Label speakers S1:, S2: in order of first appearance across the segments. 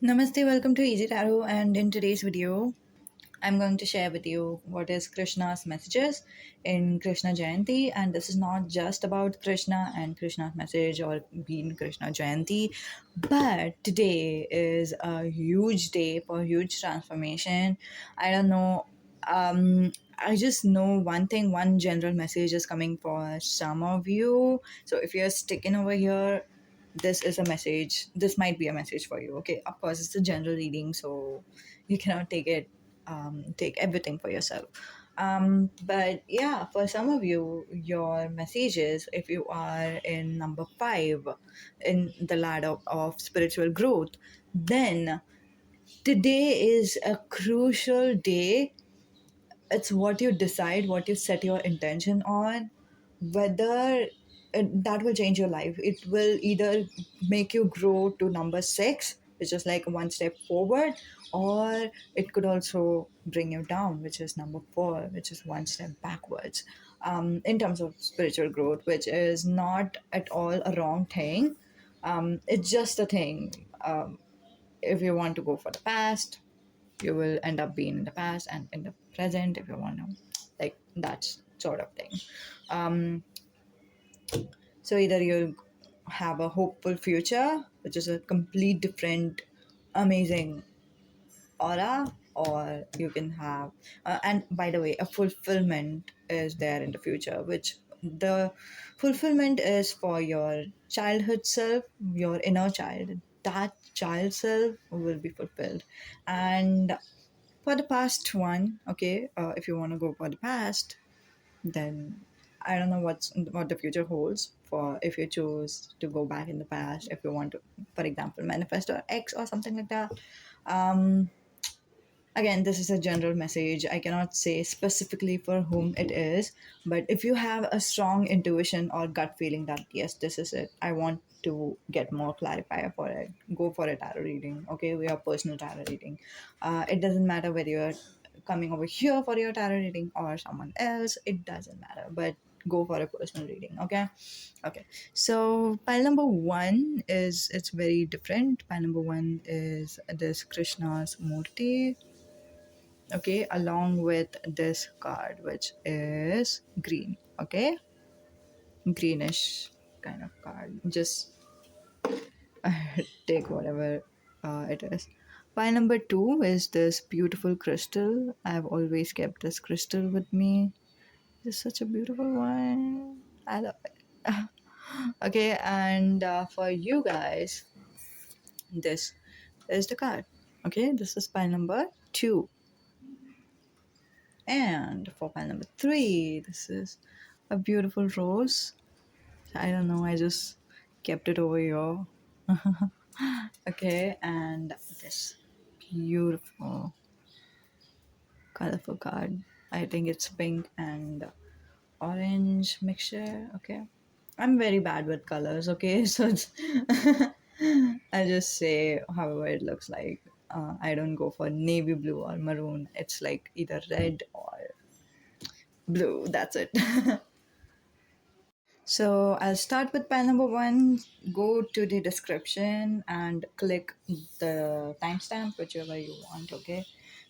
S1: Namaste, welcome to Easy Tarot, and in today's video, I'm going to share with you what is Krishna's messages in Krishna Jayanti. And this is not just about Krishna and Krishna's message or being Krishna Jayanti, but today is a huge day for huge transformation. I don't know. I just know one thing, one general message is coming for some of you. So if you're sticking over here, this is a message. This might be a message for you. Okay, of course, it's a general reading, so you cannot take everything for yourself. But yeah, for some of you, your messages, if you are in number 5 in the ladder of spiritual growth, then today is a crucial day. It's what you decide, what you set your intention on, whether that will change your life. It will either make you grow to number 6, which is like one step forward, or it could also bring you down, which is number 4, which is one step backwards. In terms of spiritual growth, which is not at all a wrong thing. It's just a thing. If you want to go for the past, you will end up being in the past, and in the present if you want to, like, that sort of thing. um so either you'll have a hopeful future, which is a complete different amazing aura, or you can have and by the way, a fulfillment is there in the future, which the fulfillment is for your childhood self, your inner child. That child self will be fulfilled. And for the past one, okay, if you want to go for the past, then I don't know what the future holds for if you choose to go back in the past. If you want to, for example, manifest or X or something like that. um Again, this is a general message. I cannot say specifically for whom it is, but if you have a strong intuition or gut feeling that yes, this is it, I want to get more clarifier for it, go for a tarot reading. Okay, we are personal tarot reading. It doesn't matter whether you're coming over here for your tarot reading or someone else, it doesn't matter, but go for a personal reading. Okay, so pile number 1 is, it's very different. Pile number 1 is this Krishna's murti, okay, along with this card, which is green. Okay, greenish kind of card. Just take whatever it is. Pile number 2 is this beautiful crystal. I've always kept this crystal with me. It's such a beautiful one. I love it. Okay, and for you guys, this is the card. Okay, this is pile number 2. And for pile number 3, this is a beautiful rose. I don't know, I just kept it over here. Okay, and this beautiful, colorful card. I think it's pink and orange mixture. Okay, I'm very bad with colors. Okay, so it's I just say however it looks like. I don't go for navy blue or maroon. It's like either red or blue. That's it. So I'll start with pile number 1. Go to the description and click the timestamp, whichever you want. Okay.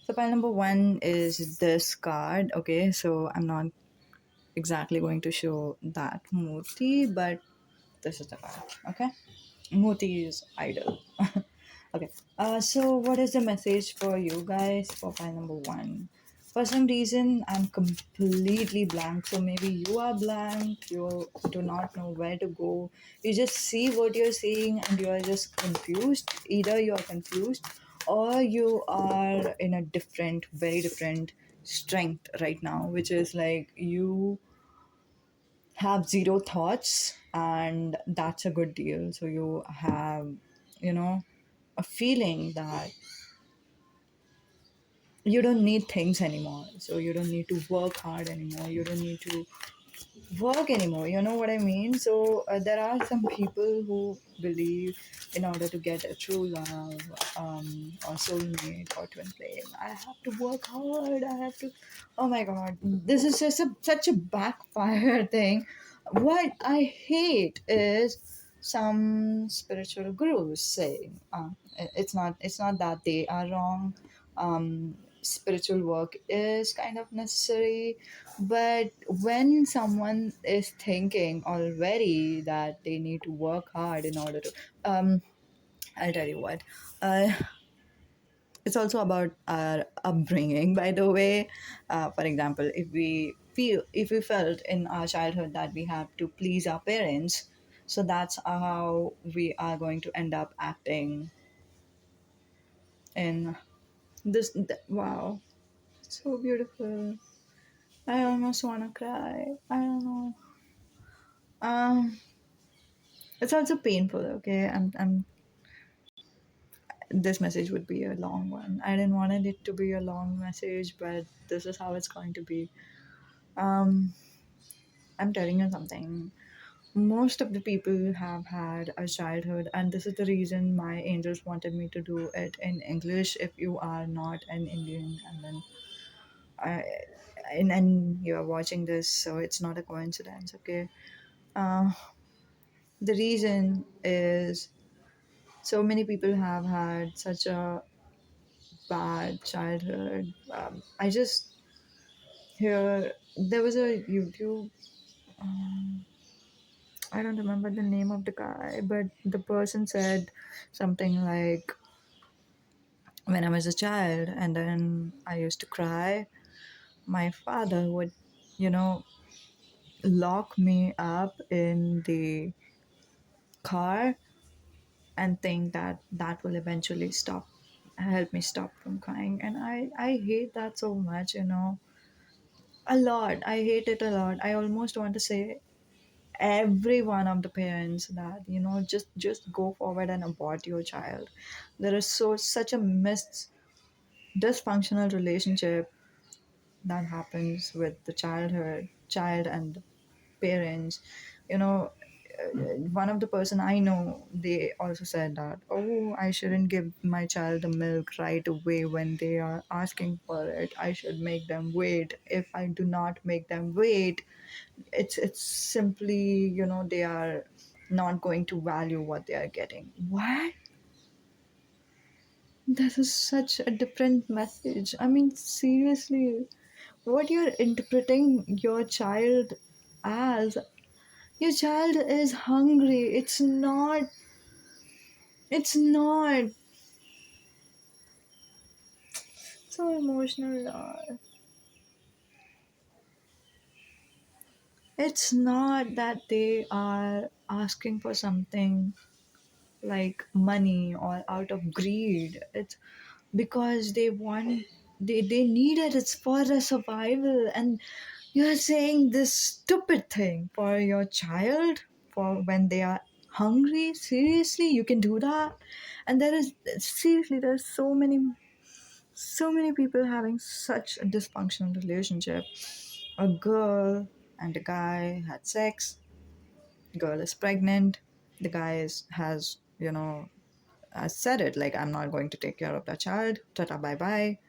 S1: So pile number 1 is this card. Okay. So I'm not exactly going to show that Murti, but this is the card. Okay. Murti is idol. Okay. So what is the message for you guys for pile number 1? For some reason, I'm completely blank. So maybe you are blank. You do not know where to go. You just see what you're seeing and you are just confused. Either you are confused or you are in a different, very different strength right now, which is like you have zero thoughts, and that's a good deal. So you have, you know, a feeling that you don't need things anymore. So you don't need to work hard anymore. You don't need to work anymore. You know what I mean? So there are some people who believe in order to get a true love, or soulmate or twin flame, I have to work hard. I have to. Oh my god, this is such a backfire thing. What I hate is some spiritual gurus say it's not that they are wrong. Spiritual work is kind of necessary, but when someone is thinking already that they need to work hard in order to I'll tell you what. It's also about our upbringing, by the way. For example, if we felt in our childhood that we have to please our parents, so that's how we are going to end up acting in wow, so beautiful. I almost want to cry. I don't know. um it's also painful. Okay, I'm this message would be a long one. I didn't want it to be a long message, but this is how it's going to be. um I'm telling you something. Most of the people have had a childhood, and this is the reason my angels wanted me to do it in English. If you are not an Indian, and then I, and you are watching this, so it's not a coincidence. Okay. uh, the reason is so many people have had such a bad childhood. I just hear there was a YouTube. I don't remember the name of the guy, but the person said something like, when I was a child and then I used to cry, my father would, you know, lock me up in the car and think that that will eventually help me stop from crying. And I hate that so much, a lot. I hate it a lot. I almost want to say every one of the parents that just go forward and abort your child. There is such a dysfunctional relationship that happens with the child and the parents. you know One of the person I know, they also said that, oh, I shouldn't give my child the milk right away when they are asking for it. I should make them wait. If I do not make them wait, it's simply, they are not going to value what they are getting. What? That is such a different message. I mean, seriously, what you're interpreting your child as, your child is hungry. It's not so emotional. It's not that they are asking for something like money or out of greed. It's because they need it. It's for their survival. And you're saying this stupid thing for your child, for when they are hungry? Seriously, you can do that? And there's so many people having such a dysfunctional relationship. A girl and a guy had sex. Girl is pregnant. The guy has, said it like, I'm not going to take care of that child. Tata, bye bye.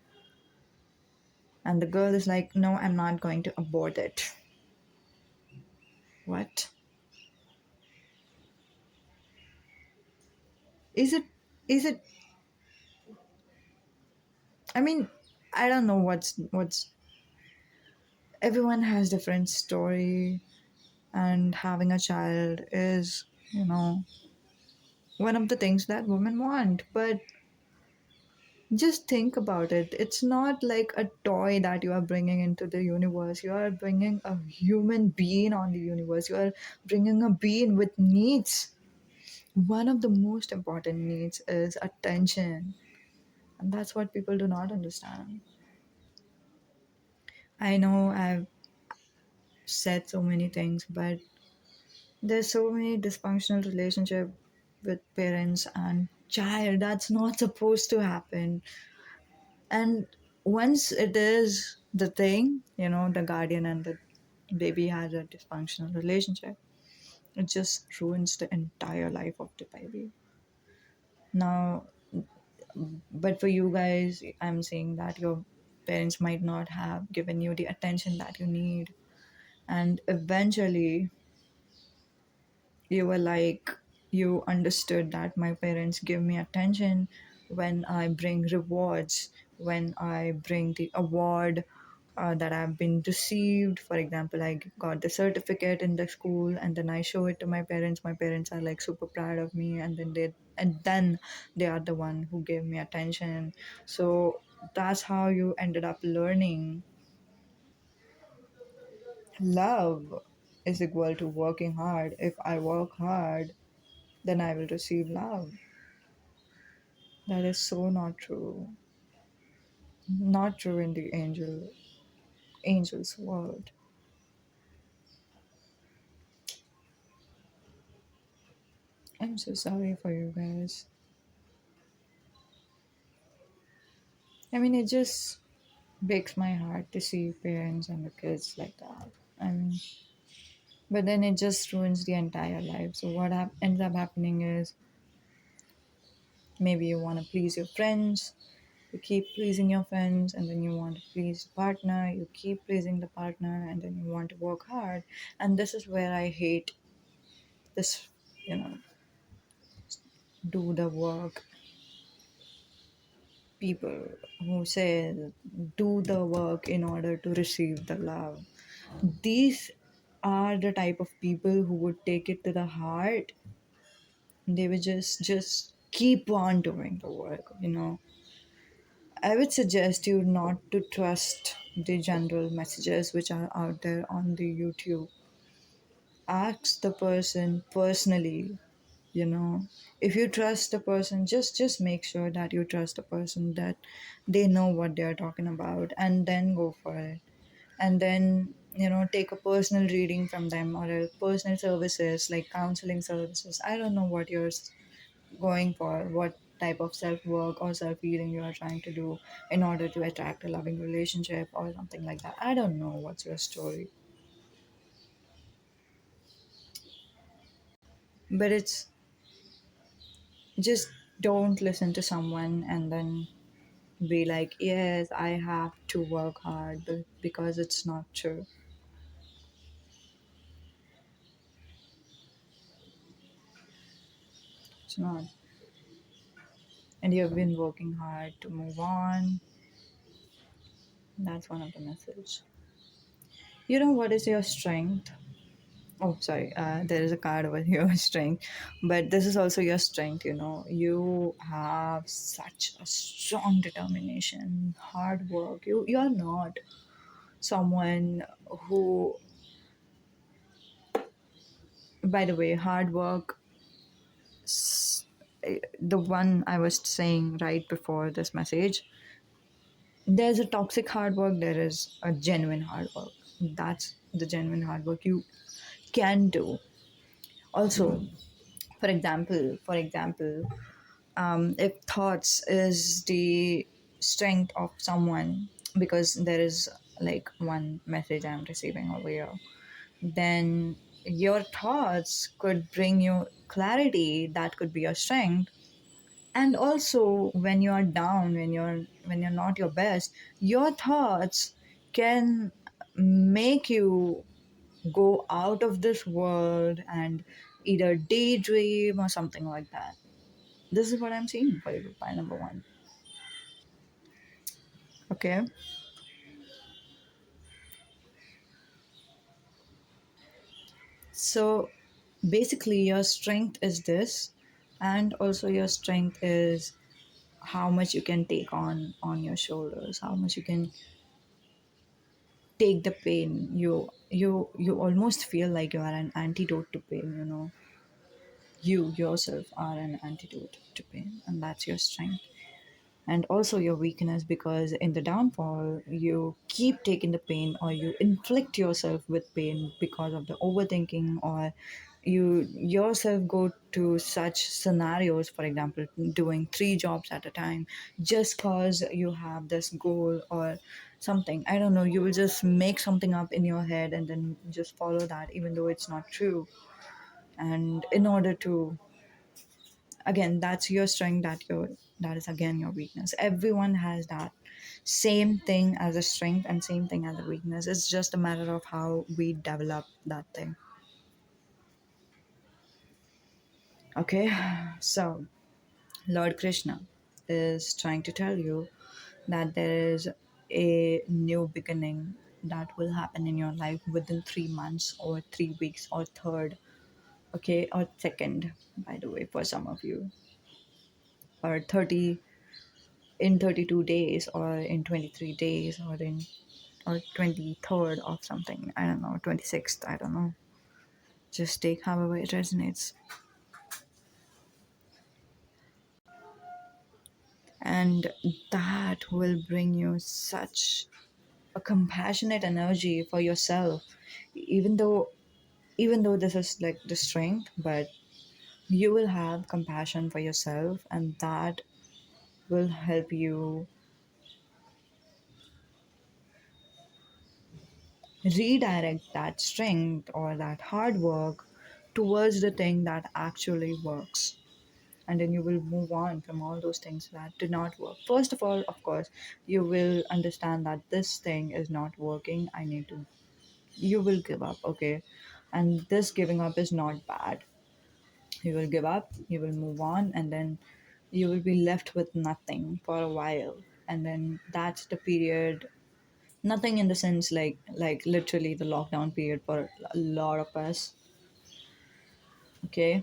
S1: And the girl is like, no, I'm not going to abort it. What? Is it, is it, I mean, I don't know everyone has different story, and having a child is, one of the things that women want. But just think about it. It's not like a toy that you are bringing into the universe. You are bringing a human being on the universe. You are bringing a being with needs. One of the most important needs is attention. And that's what people do not understand. I know I've said so many things, but there's so many dysfunctional relationship with parents and child. That's not supposed to happen. And once it is the thing, the guardian and the baby has a dysfunctional relationship, it just ruins the entire life of the baby. Now, but for you guys, I'm saying that your parents might not have given you the attention that you need. And eventually, you were like, You understood that my parents give me attention when I bring rewards, when I bring the award that I've been received. For example, I got the certificate in the school, and then I show it to my parents. My parents are like super proud of me, and then they are the one who gave me attention. So that's how you ended up learning love is equal to working hard. If I work hard, then I will receive love. That is so not true. Not true in the angel's world. I'm so sorry for you guys. I mean, it just breaks my heart to see parents and the kids like that. I mean, but then it just ruins the entire life. So what ends up happening is maybe you want to please your friends, you keep pleasing your friends, and then you want to please the partner, you keep pleasing the partner, and then you want to work hard. And this is where I hate this, you know, do the work people who say do the work in order to receive the love. These are the type of people who would take it to the heart. They would just keep on doing the work. I would suggest you not to trust the general messages which are out there on the YouTube. Ask the person personally. If you trust the person, just make sure that you trust the person, that they know what they are talking about, and then go for it. And then take a personal reading from them, or a personal services like counseling services. I don't know what you're going for, what type of self work or self healing you are trying to do in order to attract a loving relationship or something like that. I don't know what's your story, but it's just don't listen to someone and then be like, yes, I have to work hard, but because it's not true. It's not. And you've been working hard to move on. That's one of the message. You know what is your strength? Oh, sorry. There is a card over your strength, but this is also your strength. You have such a strong determination, hard work. You're not someone who, by the way, hard work. The one I was saying right before this message, there's a toxic hard work, there is a genuine hard work. That's the genuine hard work you can do. Also, for example, if thoughts is the strength of someone, because there is like one message I'm receiving over here, then your thoughts could bring you clarity, that could be your strength. And also when you're down, when you're not your best, your thoughts can make you go out of this world and either daydream or something like that. This is what I'm seeing for you by number one. Okay. So basically your strength is this, and also your strength is how much you can take on your shoulders, how much you can take the pain. You almost feel like you are an antidote to pain. You yourself are an antidote to pain, and that's your strength. And also your weakness, because in the downfall you keep taking the pain, or you inflict yourself with pain because of the overthinking, or you yourself go to such scenarios, for example doing three jobs at a time, just cause you have this goal or something. I don't know, you will just make something up in your head and then just follow that even though it's not true. And in order to, again, that's your strength, that is again your weakness. Everyone has that same thing as a strength and same thing as a weakness. It's just a matter of how we develop that thing. Okay, so Lord Krishna is trying to tell you that there is a new beginning that will happen in your life within 3 months or 3 weeks or third, okay, or second, by the way, for some of you, or 30 in 32 days or in 23 days or 23rd of something, I don't know, 26th, I don't know. Just take however it resonates. And that will bring you such a compassionate energy for yourself, even though this is like the strength, but you will have compassion for yourself, and that will help you redirect that strength or that hard work towards the thing that actually works. And then you will move on from all those things that do not work. First of all, of course, you will understand that this thing is not working. You will give up, okay? And this giving up is not bad. You will give up, you will move on, and then you will be left with nothing for a while. And then that's the period, nothing in the sense like literally the lockdown period for a lot of us, okay?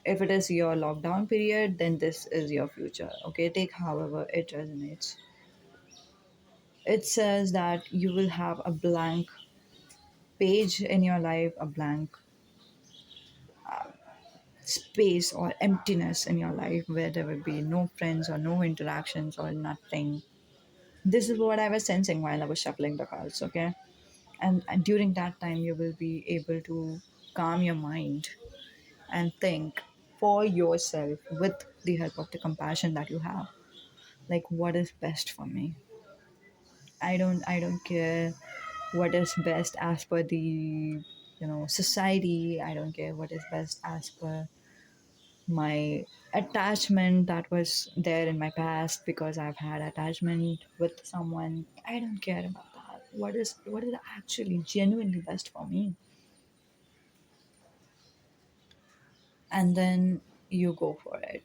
S1: If it is your lockdown period, then this is your future, okay? Take however it resonates. It says that you will have a blank page in your life, a blank space or emptiness in your life where there will be no friends or no interactions or nothing. This is what I was sensing while I was shuffling the cards, okay? And during that time, you will be able to calm your mind and think for yourself with the help of the compassion that you have. Like, what is best for me? I don't care what is best as per the society. I don't care what is best as per my attachment that was there in my past, because I've had attachment with someone. I don't care about that. What is actually genuinely best for me? And then you go for it,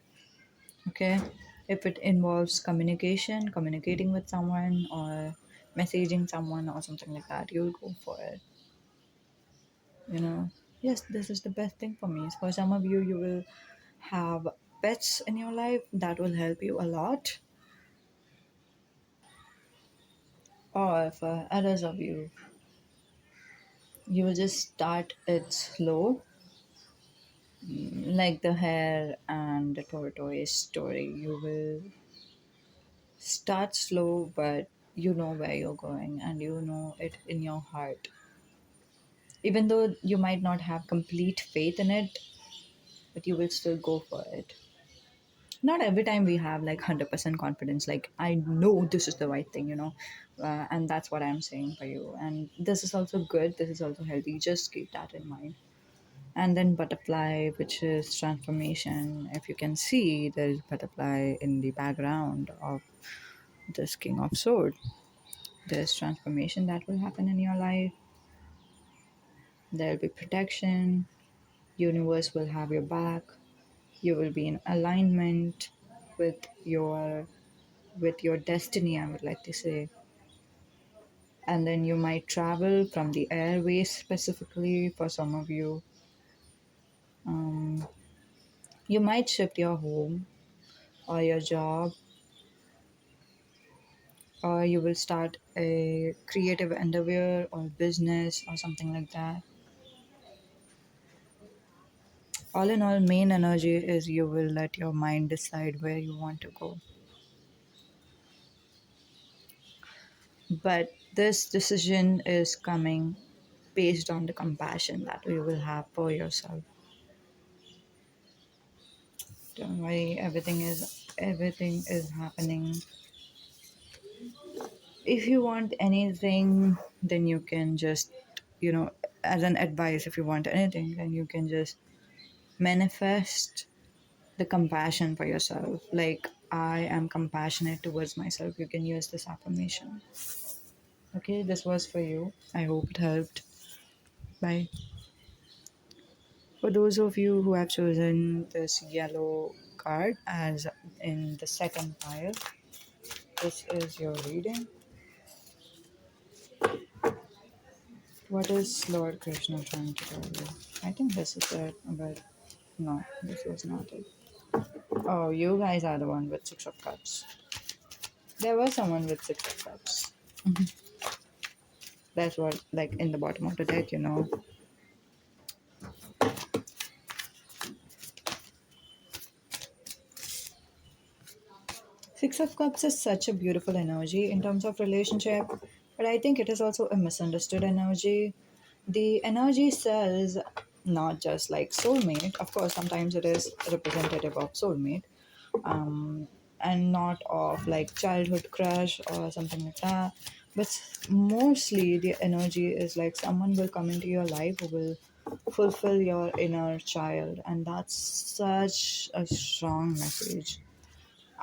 S1: okay? If it involves communicating with someone or messaging someone or something like that, you'll go for it, you know. Yes, this is the best thing for me. For some of you, you will have pets in your life that will help you a lot. Or for others of you, you will just start it slow, like the hare and the tortoise story. You will start slow, but you know where you're going and you know it in your heart. Even though you might not have complete faith in it, but you will still go for it. Not every time we have like 100% confidence, like I know this is the right thing, and that's what I'm saying for you. And this is also good, this is also healthy. Just keep that in mind. And then butterfly, which is transformation. If you can see, there is butterfly in the background of this king of sword. There's transformation that will happen in your life. There'll be protection. Universe will have your back. You will be in alignment with your destiny, I would like to say. And then you might travel from the airways, specifically for some of you. You might shift your home or your job, or you will start a creative endeavor or business or something like that. All in all, main energy is you will let your mind decide where you want to go. But this decision is coming based on the compassion that you will have for yourself. Don't worry, everything is happening. If you want anything, then you can just, as an advice, if you want anything, then you can just manifest the compassion for yourself. Like, I am compassionate towards myself. You can use this affirmation. Okay, this was for you. I hope it helped. Bye. For those of you who have chosen this yellow card as in the second pile, this is your reading. What is Lord Krishna trying to tell you? I think this is it, but no, this was not it. Oh, you guys are the one with Six of Cups. There was someone with Six of Cups. That's what, like, in the bottom of the deck. Six of Cups is such a beautiful energy in terms of relationship, but I think it is also a misunderstood energy. The energy says not just like soulmate, of course, sometimes it is representative of soulmate, um, and not of like childhood crush or something like that. But mostly the energy is like someone will come into your life who will fulfill your inner child, and that's such a strong message.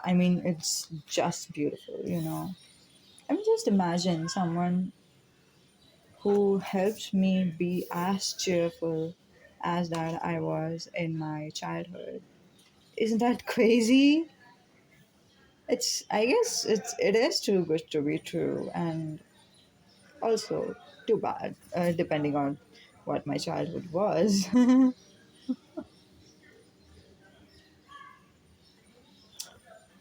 S1: I mean, it's just beautiful. I mean, just imagine someone who helped me be as cheerful as that I was in my childhood. Isn't that crazy? I guess it is too good to be true, and also too bad, depending on what my childhood was.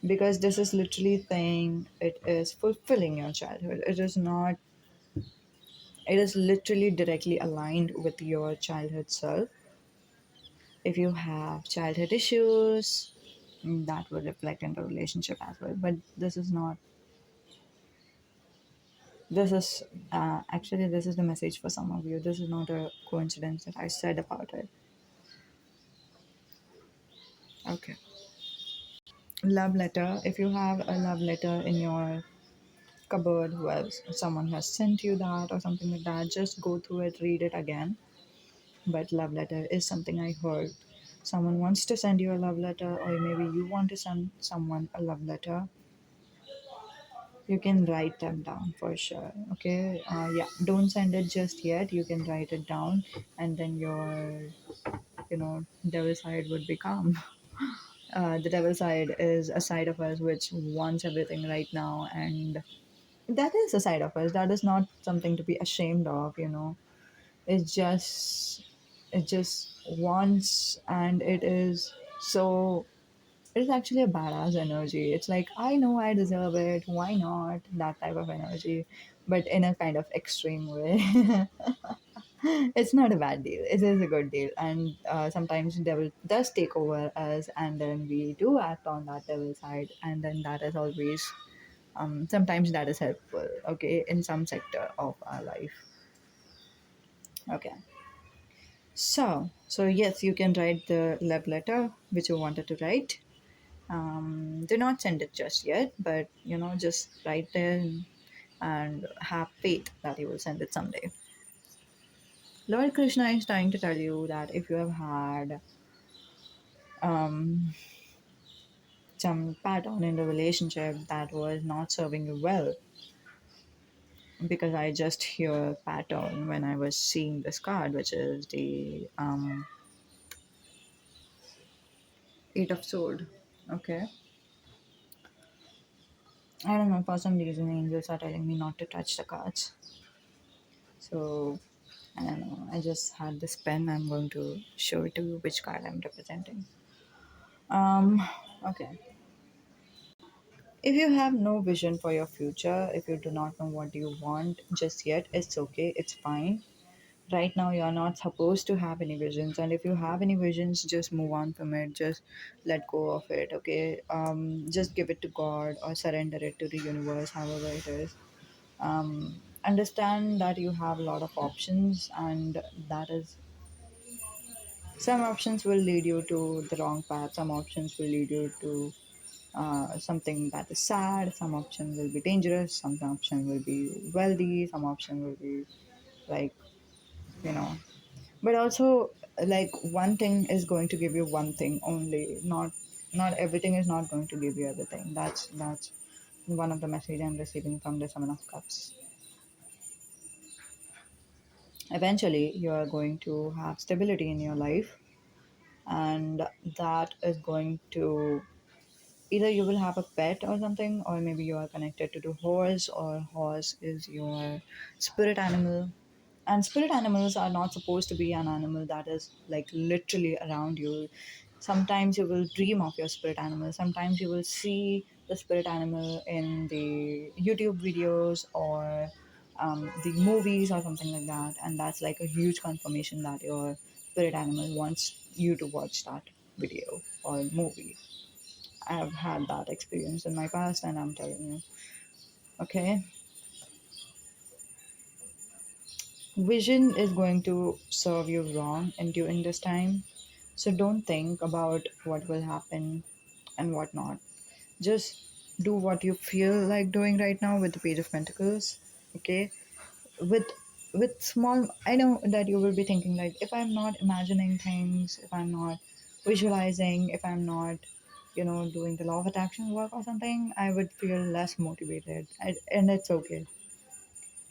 S1: Because this is literally saying it is fulfilling your childhood. It is not. It is literally directly aligned with your childhood self. If you have childhood issues, that will reflect in the relationship as well. But this is not. This is actually this is the message for some of you. This is not a coincidence that I said about it. Okay. Love letter. If you have a love letter in your cupboard, who else, someone has sent you that or something like that, just go through it, read it again. But love letter is something I heard. Someone wants to send you a love letter, or maybe you want to send someone a love letter. You can write them down for sure. Okay. Yeah. Don't send it just yet. You can write it down, and then your devil side would be calm. The devil side is a side of us which wants everything right now, and that is a side of us. That is not something to be ashamed of. It just wants, and it's actually a badass energy. It's like, I know I deserve it, why not, that type of energy, but in a kind of extreme way. It's not a bad deal, it is a good deal, and sometimes devil does take over us, and then we do act on that devil side, and then that is always sometimes that is helpful, okay, in some sector of our life. Okay. So yes, you can write the love letter which you wanted to write. Do not send it just yet, but just write there, and have faith that you will send it someday. Lord Krishna is trying to tell you that if you have had um, some pattern in the relationship that was not serving you well, because I just hear pattern when I was seeing this card, which is the Eight of Sword. Okay. I don't know, for some reason angels are telling me not to touch the cards. So I don't know. I just had this pen. I'm going to show it to you which card I'm representing. Um okay. If you have no vision for your future, if you do not know what you want just yet, it's okay, it's fine. Right now you're not supposed to have any visions, and if you have any visions, just move on from it. Just let go of it, okay? Just give it to God or surrender it to the universe, however it is. Understand that you have a lot of options, and that is, some options will lead you to the wrong path, some options will lead you to something that is sad, some option will be dangerous, some option will be wealthy, some option will be like, you know but also, like, one thing is going to give you one thing only, not everything is not going to give you everything. That's one of the message I'm receiving from the Seven of Cups. Eventually you are going to have stability in your life, and that is going to, either you will have a pet or something, or maybe you are connected to the horse, or horse is your spirit animal. And spirit animals are not supposed to be an animal that is like literally around you. Sometimes you will dream of your spirit animal, sometimes you will see the spirit animal in the YouTube videos, or the movies or something like that, and that's like a huge confirmation that your spirit animal wants you to watch that video or movie. I've had that experience in my past, and I'm telling you, okay? Vision is going to serve you wrong in during this time. So don't think about what will happen and what not. Just do what you feel like doing right now with the Page of Pentacles. Okay? With small, I know that you will be thinking like, if I'm not imagining things, if I'm not visualizing, if I'm not, doing the law of attraction work or something, I would feel less motivated. And it's okay.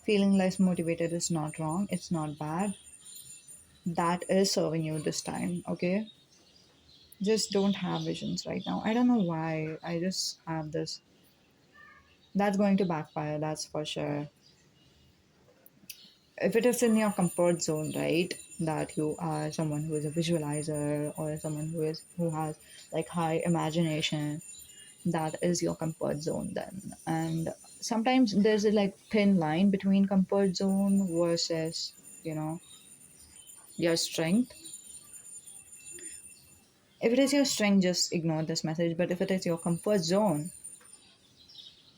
S1: Feeling less motivated is not wrong, it's not bad. That is serving you this time, okay? Just don't have visions right now. I don't know why. I just have this. That's going to backfire, that's for sure. If it is in your comfort zone, right? That you are someone who is a visualizer, or someone who has like high imagination, that is your comfort zone then. And sometimes there's a like thin line between comfort zone versus, you know, your strength. If it is your strength, just ignore this message. But if it is your comfort zone,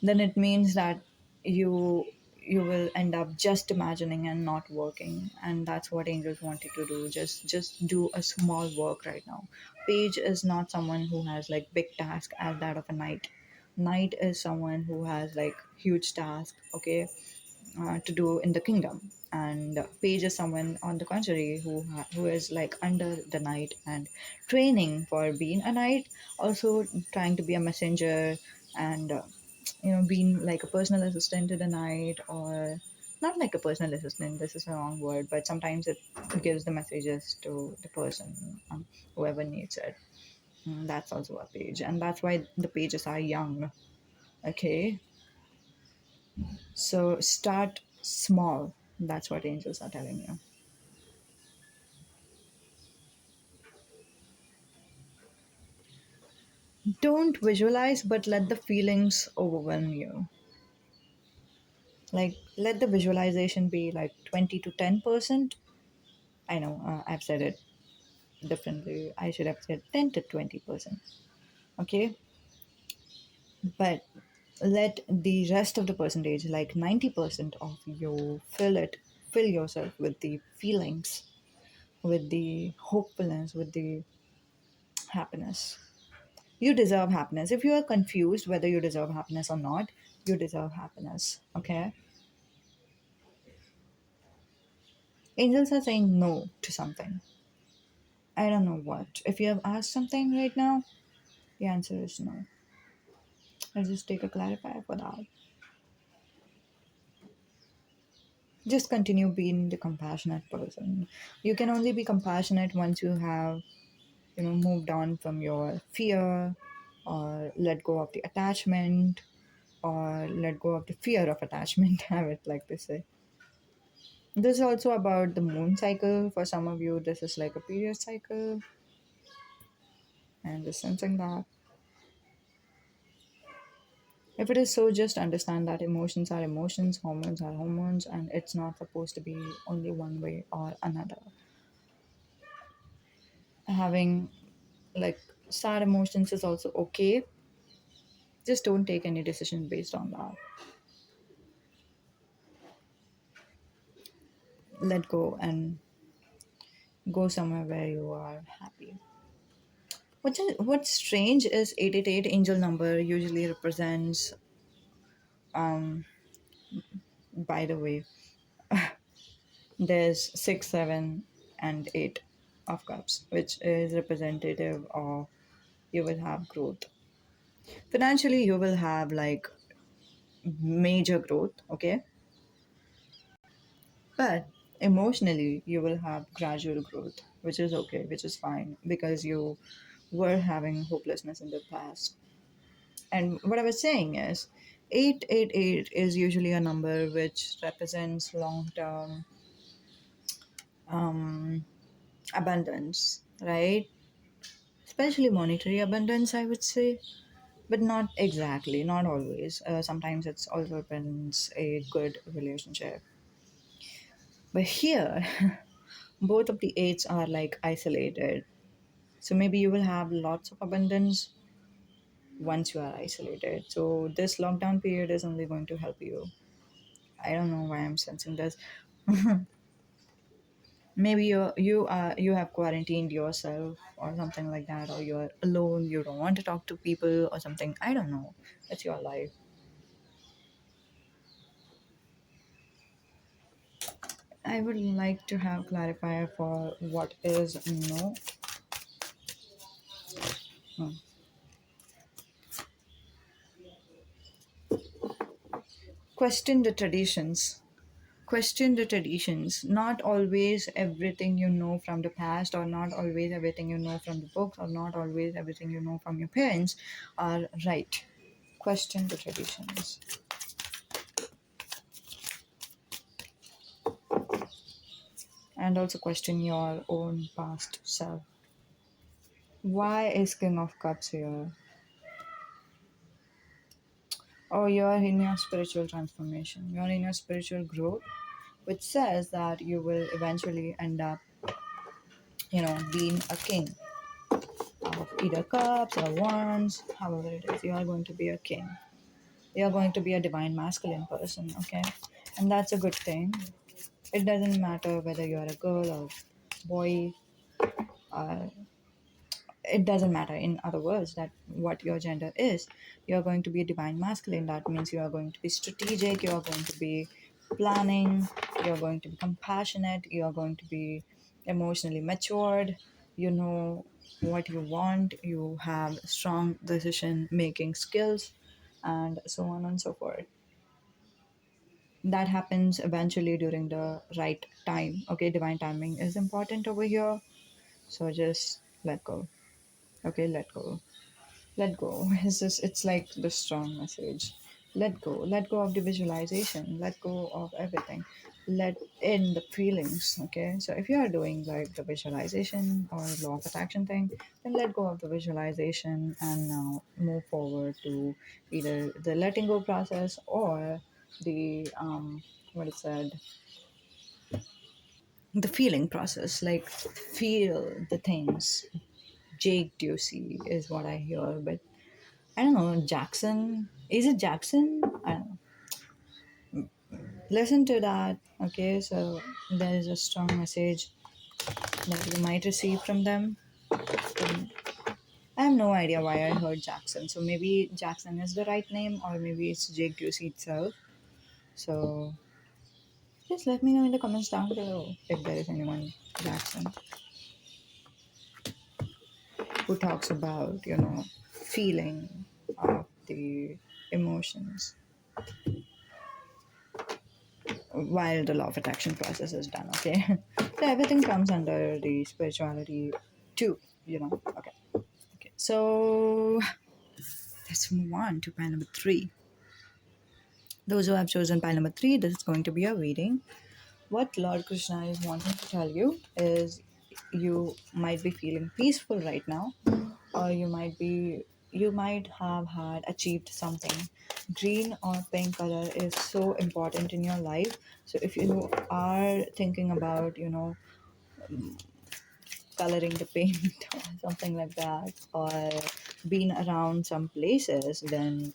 S1: then it means that you will end up just imagining and not working. And that's what angels want you to do. Just do a small work right now. Page is not someone who has like big task as that of a knight. Knight is someone who has like huge task, okay, to do in the kingdom. And page is someone on the contrary who is like under the knight and training for being a knight, also trying to be a messenger, and being like a personal assistant to the knight, or not like a personal assistant, this is a wrong word, but sometimes it gives the messages to the person, whoever needs it. That's also a page, and that's why the pages are young, okay? So start small. That's what angels are telling you. Don't visualize, but let the feelings overwhelm you. Like, let the visualization be like 20 to 10%. I know, I've said it differently. I should have said 10 to 20%. Okay? But let the rest of the percentage, like 90% of you, fill yourself with the feelings, with the hopefulness, with the happiness. You deserve happiness. If you are confused whether you deserve happiness or not, you deserve happiness. Okay? Angels are saying no to something. I don't know what. If you have asked something right now, the answer is no. I'll just take a clarifier for that. Just continue being the compassionate person. You can only be compassionate once you have, moved on from your fear, or let go of the attachment, or let go of the fear of attachment, I would like to say. This is also about the moon cycle. For some of you, this is like a period cycle, and just sensing that. If it is so, just understand that emotions are emotions, hormones are hormones, and it's not supposed to be only one way or another. Having like sad emotions is also okay. Just don't take any decision based on that. Let go and go somewhere where you are happy. What's strange is 888 angel number usually represents, by the way, there's 6, 7, and 8 of cups, which is representative of you will have growth. Financially, you will have like major growth, okay? But Emotionally, you will have gradual growth, which is okay, which is fine, because you were having hopelessness in the past. And what I was saying is, 888 is usually a number which represents long term abundance, right? Especially monetary abundance, I would say, but not exactly, not always. Sometimes it's also depends a good relationship. But here, both of the eights are like isolated. So maybe you will have lots of abundance once you are isolated. So this lockdown period is only going to help you. I don't know why I'm sensing this. Maybe you have quarantined yourself or something like that, or you're alone, you don't want to talk to people or something. I don't know. It's your life. I would like to have clarifier for what is no. Hmm. Question the traditions. Question the traditions. Not always everything you know from the past, or not always everything you know from the books, or not always everything you know from your parents are right. Question the traditions. And also question your own past self. Why is King of Cups here? Oh, you're in your spiritual transformation. You're in your spiritual growth, which says that you will eventually end up, being a king of either cups or wands, however it is. You are going to be a king. You are going to be a divine masculine person, okay? And that's a good thing. It doesn't matter whether you're a girl or boy, or it doesn't matter, in other words, that what your gender is. You're going to be a divine masculine. That means you are going to be strategic, you are going to be planning, you're going to be compassionate, you are going to be emotionally matured, you know what you want, you have strong decision making skills, and so on and so forth. That happens eventually during the right time, okay? Divine timing is important over here. So just let go. Okay, let go. Let go. It's like the strong message. Let go. Let go of the visualization. Let go of everything. Let in the feelings. Okay. So if you are doing like the visualization or law of attraction thing, then let go of the visualization and now move forward to either the letting go process or the what it said, the feeling process. Like feel the things. Jake Ducey is what I hear, but I don't know, Jackson. Is it Jackson? I don't know. Listen to that. Okay, so there is a strong message that you might receive from them. I have no idea why I heard Jackson. So maybe Jackson is the right name, or maybe it's Jake Ducey itself. So just let me know in the comments down below if there is anyone Jackson who talks about, feeling of the emotions while the law of attraction process is done. Okay, so everything comes under the spirituality too. Okay. Okay. So let's move on to pile number three. Those who have chosen pile number three, this is going to be a reading. What Lord Krishna is wanting to tell you is you might be feeling peaceful right now, or you might have had achieved something. Green or pink color is so important in your life. So if you are thinking about, coloring the paint or something like that, or being around some places, then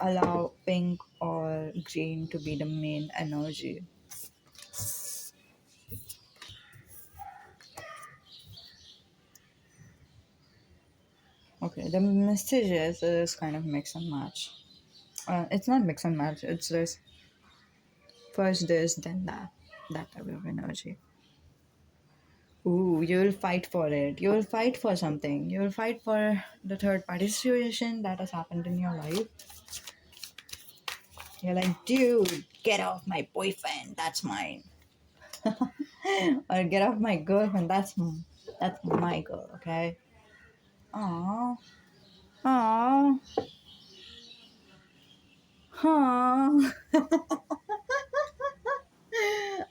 S1: allow pink or green to be the main energy. Okay, the messages is kind of mix and match. It's not mix and match, it's just first this, then that. That type of energy. Ooh, you'll fight for it. You'll fight for something. You'll fight for the third party situation that has happened in your life. You're like, dude, get off my boyfriend, that's mine. Or get off my girlfriend, that's my girl, okay? Aww. Aww. Aww.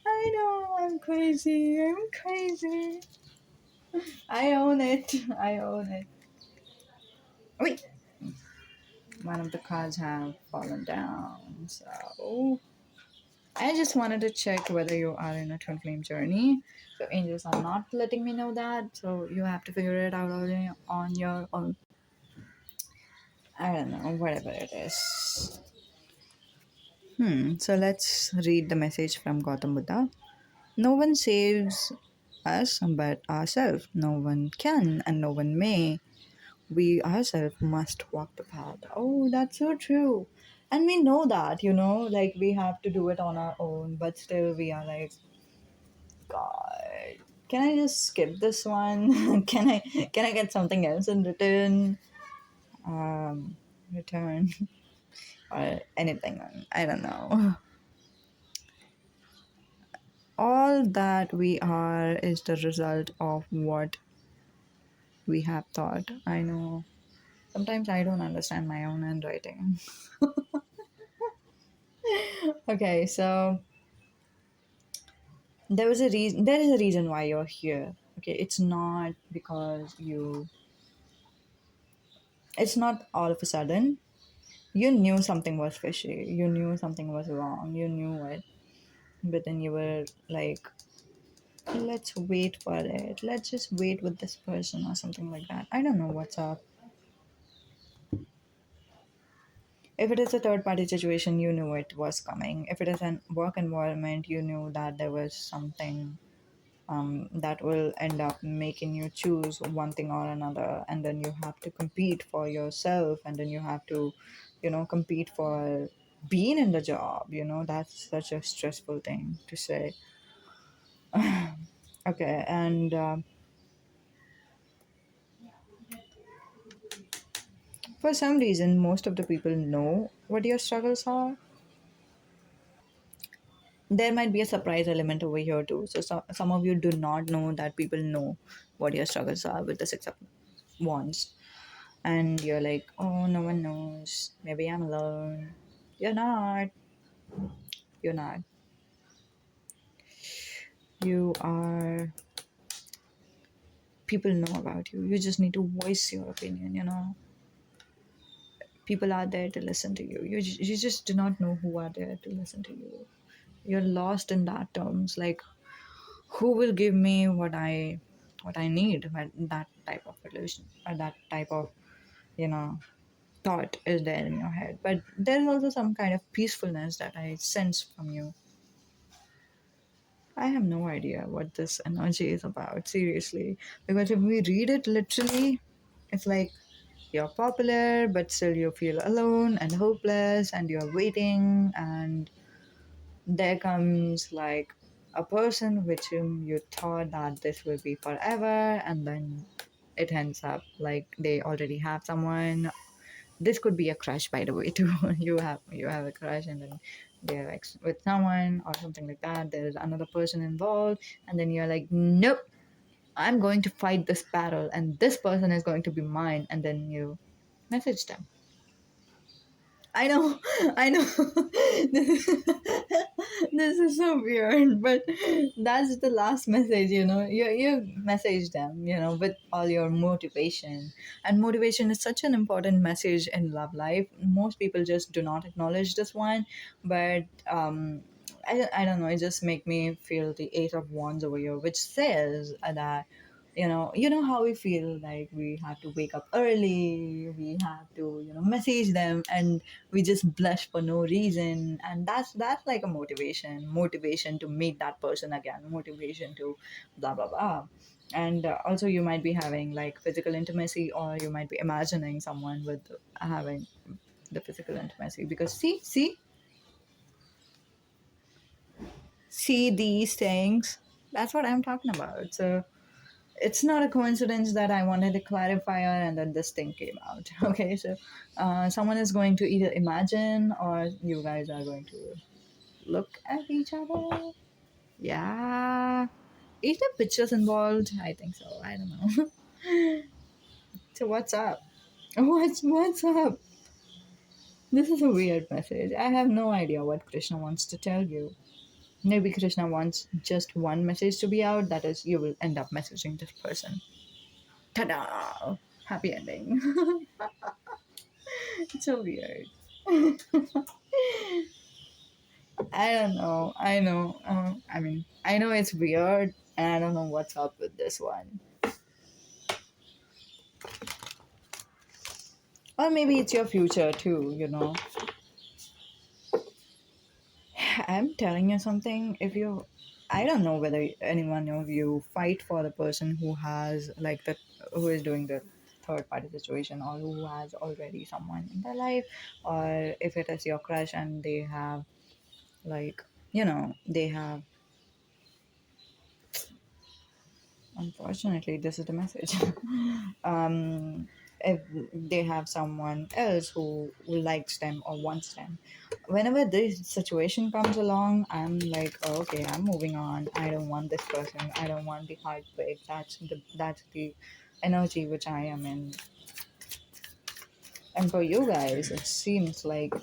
S1: I know, I'm crazy. I'm crazy. I own it. I own it. Wait. One of the cards have fallen down. So I just wanted to check whether you are in a twin flame journey. So angels are not letting me know that. So you have to figure it out on your own. I don't know, whatever it is. So let's read the message from Gautam Buddha. No one saves us but ourselves. No one can and no one may. We ourselves must walk the path. Oh, that's so true. And we know that, like we have to do it on our own, but still we are like, God, can I just skip this one? Can I get something else in return? Return or anything. I don't know. All that we are is the result of what we have thought. I know. Sometimes I don't understand my own handwriting. Okay, so there is a reason why you're here. Okay, it's not all of a sudden. You knew something was fishy. You knew something was wrong. You knew it. But then you were like, let's wait for it. Let's just wait with this person or something like that. I don't know what's up. If it is a third party situation, you knew it was coming. If it is an work environment, you knew that there was something that will end up making you choose one thing or another. And then you have to compete for yourself. And then you have to, compete for being in the job. That's such a stressful thing to say. Okay. And for some reason, most of the people know what your struggles are. There might be a surprise element over here too. So some of you do not know that people know what your struggles are with the Six of Wands. And you're like, oh, no one knows. Maybe I'm alone. You're not. You're not. You are. People know about you. You just need to voice your opinion. People are there to listen to you. You just do not know who are there to listen to you. You're lost in that terms. Like, who will give me what I need? That type of relation or that type of you know thought is there in your head. But there's also some kind of peacefulness that I sense from you. I have no idea what this energy is about, seriously. Because if we read it literally, it's like you're popular, but still you feel alone and hopeless, and you're waiting, and there comes like a person with whom you thought that this will be forever, and then it ends up like they already have someone. This could be a crush, by the way, too. You have a crush, and then they're like with someone or something like that. There's another person involved, and then you're like, nope, I'm going to fight this battle, and this person is going to be mine. And then you message them. I know, I know. This is so weird, but that's the last message. You message them, with all your motivation, and motivation is such an important message in love life. Most people just do not acknowledge this one, but I don't know. It just make me feel the Eight of Wands over here, which says that you know how we feel like we have to wake up early, we have to message them, and we just blush for no reason. And that's like a motivation to meet that person again, motivation to blah blah blah. And also you might be having like physical intimacy, or you might be imagining someone with having the physical intimacy, because see these things, that's what I'm talking about. So it's not a coincidence that I wanted a clarifier and then this thing came out. Okay, so someone is going to either imagine or you guys are going to look at each other. Yeah. Is there pictures involved? I think so. I don't know. So what's up? What's up? This is a weird message. I have no idea what Krishna wants to tell you. Maybe Krishna wants just one message to be out. That is, you will end up messaging this person. Ta-da! Happy ending. It's so weird. I don't know. I know. I mean, I know it's weird, and I don't know what's up with this one. Or maybe it's your future too, you know. I'm telling you something. If you, I don't know whether anyone of you fight for the person who has like the who is doing the third party situation or who has already someone in their life, or if it is your crush and they have like they have. Unfortunately, this is the message. um, if they have someone else who likes them or wants them, whenever this situation comes along, I'm like, oh, okay, I'm moving on. I don't want this person. I don't want the heartbreak. That's the energy which I am in. And for you guys, it seems like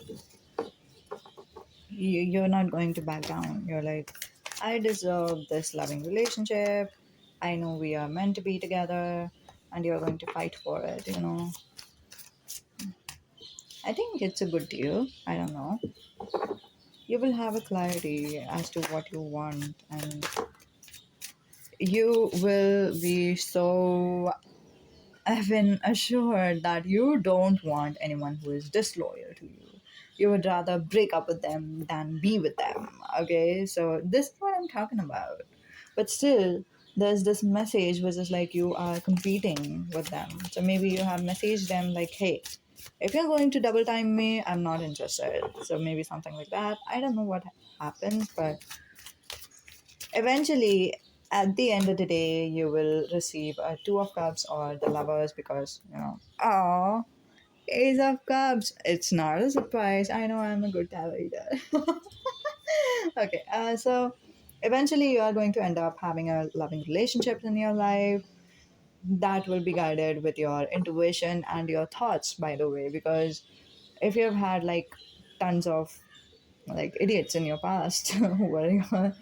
S1: you're not going to back down. You're like, I deserve this loving relationship. I know we are meant to be together, and you're going to fight for it, you know. I think it's a good deal. I don't know. You will have a clarity as to what you want, and you will be so I've been assured that you don't want anyone who is disloyal to you. You would rather break up with them than be with them. Okay, so this is what I'm talking about. But still, there's this message which is like you are competing with them. So maybe you have messaged them like, hey, if you're going to double time me, I'm not interested. So maybe something like that. I don't know what happens, but eventually at the end of the day you will receive a two of cups or the lovers because oh, ace of cups, it's not a surprise. I know I'm a good tarot reader. Okay, so eventually you are going to end up having a loving relationship in your life that will be guided with your intuition and your thoughts, by the way, because if you've had like tons of like idiots in your past who were your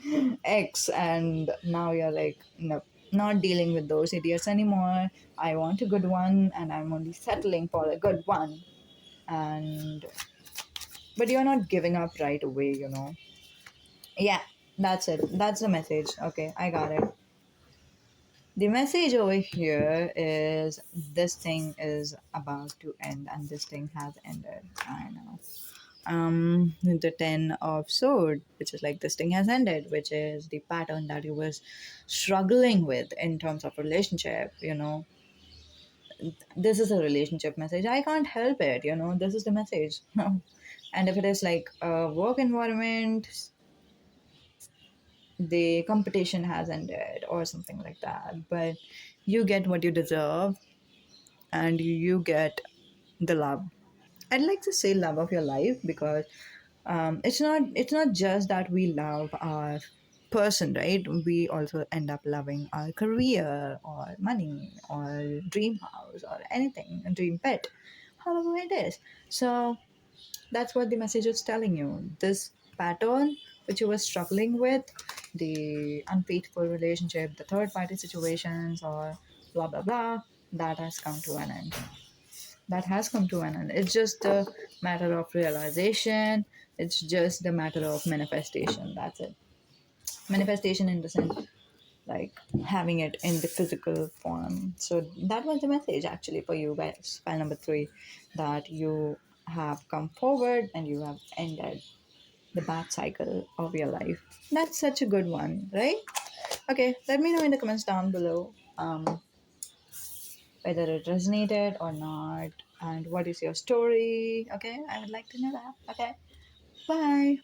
S1: ex and now you're like, no, not dealing with those idiots anymore. I want a good one and I'm only settling for a good one. And but you're not giving up right away, you know. Yeah, that's it. That's the message. Okay, I got it. The message over here is this thing is about to end and this thing has ended. I know. The 10 of sword, which is like this thing has ended, which is the pattern that you was struggling with in terms of relationship, you know. This is a relationship message. I can't help it, you know. This is the message. And if it is like a work environment, the competition has ended or something like that, but you get what you deserve and you get the love. I'd like to say love of your life because it's not just that we love our person, right? We also end up loving our career or money or dream house or anything, a dream pet, however it is. So that's what the message is telling you. This pattern which you were struggling with, the unfaithful relationship, the third party situations, or blah blah blah, that has come to an end. That has come to an end. It's just a matter of realization. It's just a matter of manifestation. That's it. Manifestation in the sense like having it in the physical form. So that was the message actually for you guys. File number 3, that you have come forward and you have ended the bad cycle of your life. That's such a good one, right? Okay, let me know in the comments down below whether it resonated or not and what is your story. Okay, I would like to know that. Okay, bye.